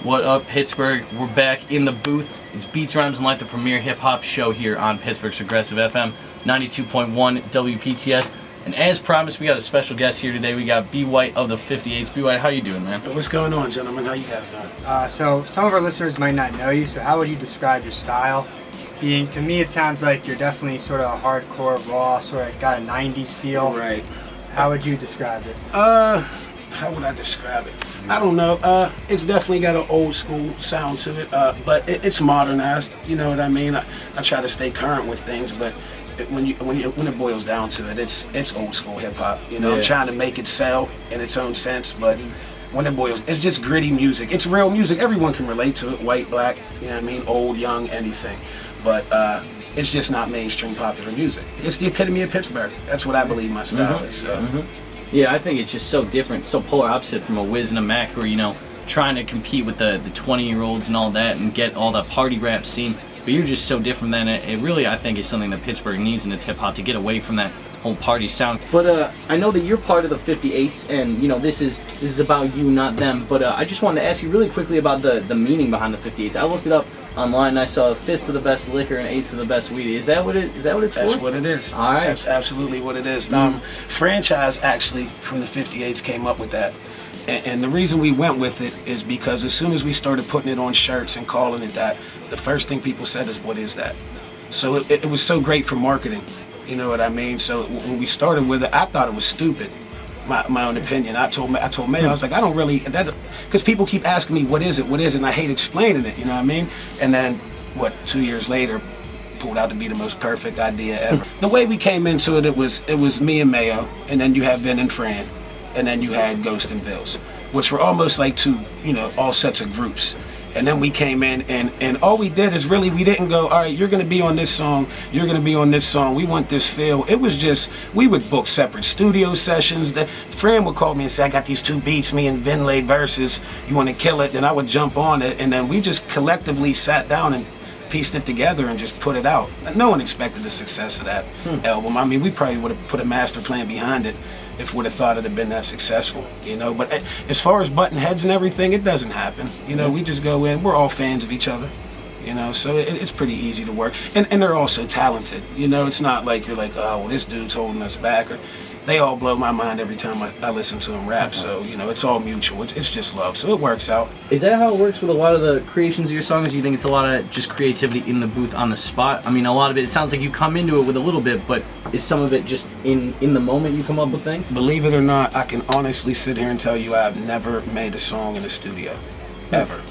What up, Pittsburgh? We're back in the booth. It's Beats, Rhymes, and Life, the premier hip-hop show here on Pittsburgh's Progressive FM, 92.1 WPTS. And as promised, we got a special guest here today. We got B.White of the 58s. B.White, how you doing, man? What's going on, gentlemen? How you guys doing? So some of our listeners might not know you, so how would you describe your style? To me, it sounds like you're definitely sort of hardcore, raw, sort of got a 90s feel. Right. How would you describe it? How would I describe it? I don't know. It's definitely got an old school sound to it, but it's modernized. You know what I mean? I try to stay current with things, but when it boils down to it, it's old school hip hop. You know, I'm trying to make it sell in its own sense, but when it boils, it's just gritty music. It's real music. Everyone can relate to it. White, black. You know what I mean? Old, young, anything. But it's just not mainstream popular music. It's the epitome of Pittsburgh. That's what I believe my style is. So. Yeah, I think it's just so different, so polar opposite from a Wiz and a Mac, who are, you know, trying to compete with the 20-year-olds and all that and get all the party rap scene. But you're just so different than it. It really, I think, is something that Pittsburgh needs in its hip-hop, to get away from that whole party sound. But I know that you're part of the 58s, and, you know, this is about you, not them. But I just wanted to ask you really quickly about the meaning behind the 58s. I looked it up online, and I saw fifths of the best liquor and eighths of the best weed. Is that what it's for? That's what it is. All right. That's absolutely what it is. Franchise actually from the 58s came up with that. And the reason we went with it is because as soon as we started putting it on shirts and calling it that, the first thing people said is, what is that? So it was so great for marketing. You know what I mean? So when we started with it, I thought it was stupid. My own opinion. I told Mayo, I was like, I don't really, because people keep asking me, what is it, and I hate explaining it, you know what I mean? And then, 2 years later, pulled out to be the most perfect idea ever. The way we came into it, it was me and Mayo, and then you had Vin and Fran, and then you had Ghost and Bills, which were almost like two, you know, all sets of groups. And then we came in, and all we did is really, we didn't go, all right, you're going to be on this song, you're going to be on this song, we want this feel. It was just, we would book separate studio sessions. Fran would call me and say, I got these two beats, me and Vin laid verses, you want to kill it? Then I would jump on it, and then we just collectively sat down and pieced it together and just put it out. No one expected the success of that album. I mean, we probably would have put a master plan behind it if we would have thought it'd have been that successful, you know. But as far as button heads and everything, it doesn't happen. You know, we just go in, we're all fans of each other, you know, so it's pretty easy to work. And they're all so talented, you know. It's not like you're like, oh, well, this dude's holding us back. Or, they all blow my mind every time I listen to them rap, so, you know, it's all mutual. It's just love, so it works out. Is that how it works with a lot of the creations of your songs? You think it's a lot of just creativity in the booth on the spot? I mean, a lot of it sounds like you come into it with a little bit, but is some of it just in the moment you come up with things? Believe it or not, I can honestly sit here and tell you I've never made a song in the studio. Ever.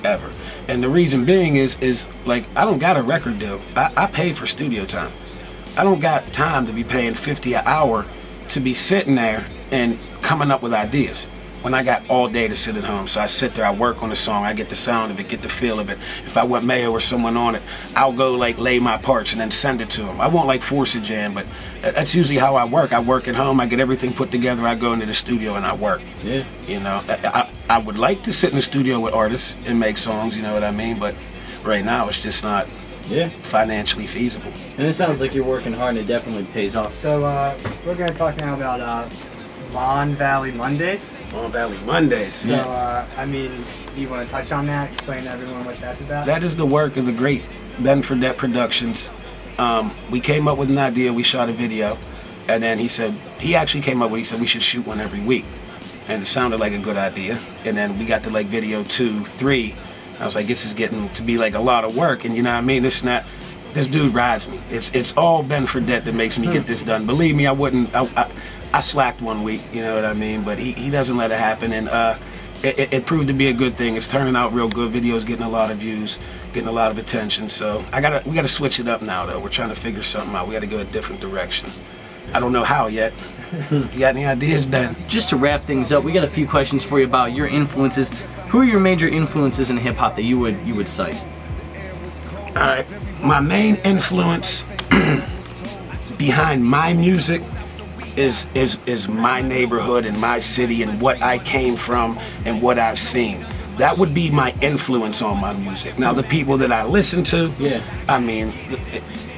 Ever. And the reason being is like, I don't got a record deal. I pay for studio time. I don't got time to be paying $50 an hour to be sitting there and coming up with ideas when I got all day to sit at home. So I sit there, I work on the song, I get the sound of it, get the feel of it. If I want Mayo or someone on it, I'll go like lay my parts and then send it to them. I won't like force a jam, but that's usually how I work. I work at home, I get everything put together, I go into the studio and I work. Yeah. You know, I would like to sit in the studio with artists and make songs, you know what I mean? But right now it's just not financially feasible. And it sounds like you're working hard and it definitely pays off. So we're going to talk now about Mon Valley Mondays. Mon Valley Mondays. So I mean, do you want to touch on that? Explain to everyone what that's about? That is the work of the great Ben Fredette Productions. We came up with an idea, we shot a video, and then he actually came up with, he said we should shoot one every week. And it sounded like a good idea. And then we got to like video 2, 3. I was like, this is getting to be like a lot of work, and you know what I mean? This dude rides me. It's all Ben Fredette that makes me get this done. Believe me, I slacked 1 week, you know what I mean? But he doesn't let it happen, and it proved to be a good thing. It's turning out real good. Videos getting a lot of views, getting a lot of attention. So we gotta switch it up now though. We're trying to figure something out. We gotta go a different direction. I don't know how yet. You got any ideas, Ben? Just to wrap things up, we got a few questions for you about your influences. Who are your major influences in hip hop that you would cite? All right, my main influence behind my music is my neighborhood and my city and what I came from and what I've seen. That would be my influence on my music. Now the people that I listen to, I mean,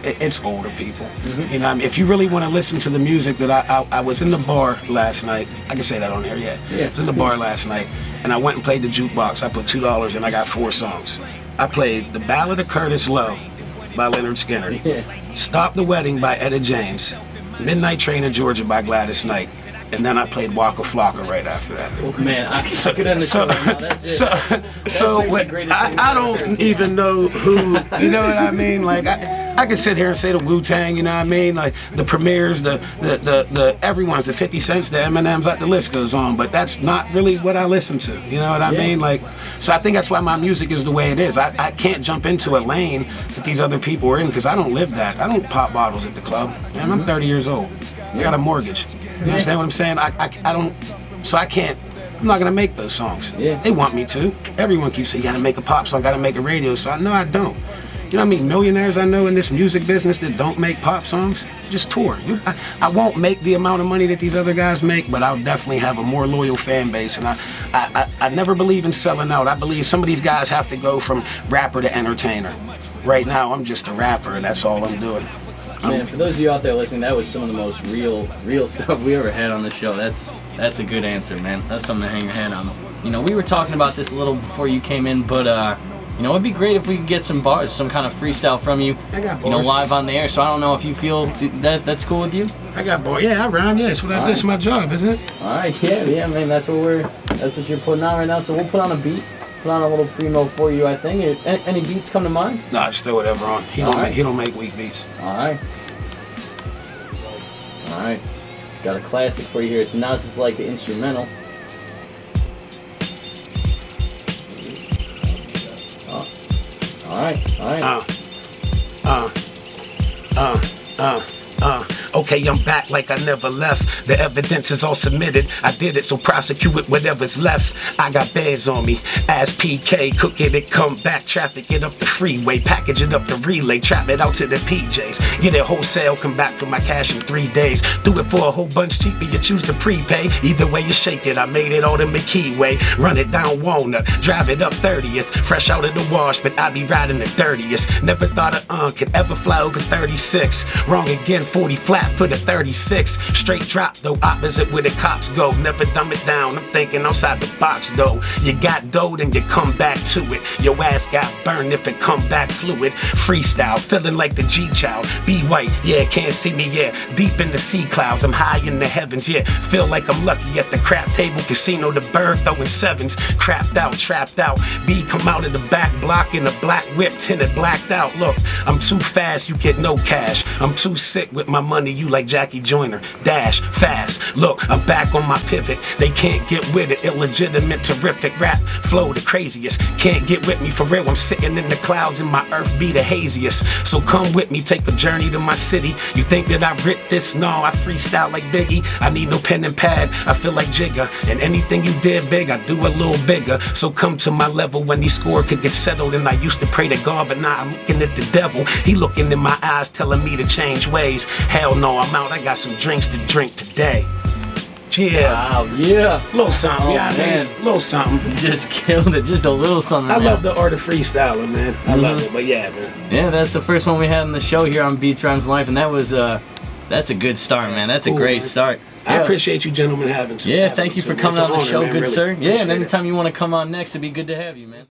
it's older people. You know, I mean, if you really want to listen to the music that I was in the bar last night. I can say that on here, I was in the bar last night, and I went and played the jukebox. I put $2 and I got 4 songs. I played The Ballad of Curtis Lowe by Leonard Skinner, Stop the Wedding by Etta James, Midnight Train to Georgia by Gladys Knight, and then I played Waka Flocka right after that. Oh, man, I could understand. I don't even know who, you know what I mean? Like, I could sit here and say the Wu-Tang, you know what I mean? Like, the Premiers, the everyone's, the 50 Cents, the Eminems, like the list goes on, but that's not really what I listen to, you know what I mean? Like, so I think that's why my music is the way it is. I can't jump into a lane that these other people are in, because I don't live that. I don't pop bottles at the club. Man, I'm 30 years old. I got a mortgage. You understand what I'm saying? I don't, so I can't, I'm not gonna make those songs. They want me to. Everyone keeps saying, you gotta make a pop song, gotta make a radio song. No, I don't. You know what I mean? Millionaires I know in this music business that don't make pop songs, just tour. I won't make the amount of money that these other guys make, but I'll definitely have a more loyal fan base. And I never believe in selling out. I believe some of these guys have to go from rapper to entertainer. Right now, I'm just a rapper, and that's all I'm doing. Man, for those of you out there listening, that was some of the most real stuff we ever had on the show. That's a good answer, man. That's something to hang your hat on. You know, we were talking about this a little before you came in, but you know, it'd be great if we could get some bars, some kind of freestyle from you. I got bars. You know, live on the air. So I don't know if you feel that's cool with you. I got bars. Yeah, I rhyme. Yeah, that's what I do. It's my job, isn't it? All right. Yeah, man. That's what you're putting on right now. So we'll put on a beat. Put on a little primo for you, I think. Any beats come to mind? Nah, just throw whatever on. He don't make weak beats. All right. Got a classic for you here. It's Nas Is Like the instrumental. All right. Okay, I'm back like I never left. The evidence is all submitted. I did it, so prosecute it, whatever's left. I got bears on me. As PK, cook it, come back, traffic it up the freeway, package it up the relay, trap it out to the PJs. Get it wholesale, come back for my cash in 3 days. Do it for a whole bunch cheaper, you choose to prepay. Either way you shake it, I made it all the McKee way. Run it down Walnut, drive it up 30th. Fresh out of the wash, but I be riding the dirtiest. Never thought a could ever fly over 36. Wrong again, 40 flat for the 36. Straight drop though, opposite where the cops go. Never dumb it down, I'm thinking outside the box though. You got dough, then you come back to it. Your ass got burned if it come back fluid. Freestyle, feeling like the G-child. B.White, yeah, can't see me, yeah. Deep in the sea clouds, I'm high in the heavens, yeah. Feel like I'm lucky at the crap table casino. The bird throwing sevens. Crapped out, trapped out. B come out of the back block in a black whip, tinted blacked out. Look, I'm too fast, you get no cash. I'm too sick with my money, you like Jackie Joyner. Dash, fast. Look, I'm back on my pivot. They can't get with it. Illegitimate, terrific rap. Flow the craziest. Can't get with me for real. I'm sitting in the clouds and my earth be the haziest. So come with me, take a journey to my city. You think that I writ this? No, I freestyle like Biggie. I need no pen and pad. I feel like Jigga. And anything you did big, I do a little bigger. So come to my level when these score could get settled. And I used to pray to God, but now I'm looking at the devil. He looking in my eyes, telling me to change ways. Hell no, I'm out. I got some drinks to drink today. Yeah. Wow, yeah. Little something, yeah, man. Little something. You just killed it. Just a little something. I love the art of freestyling, man. I love it, but yeah, man. Yeah, that's the first one we had on the show here on Beats, Rhymes, Life, and that was, that's a good start, man. That's a great start. I appreciate you gentlemen having to. Yeah, thank you for coming on the show, man, good really. sir. Yeah, and anytime you want to come on next, it'd be good to have you, man.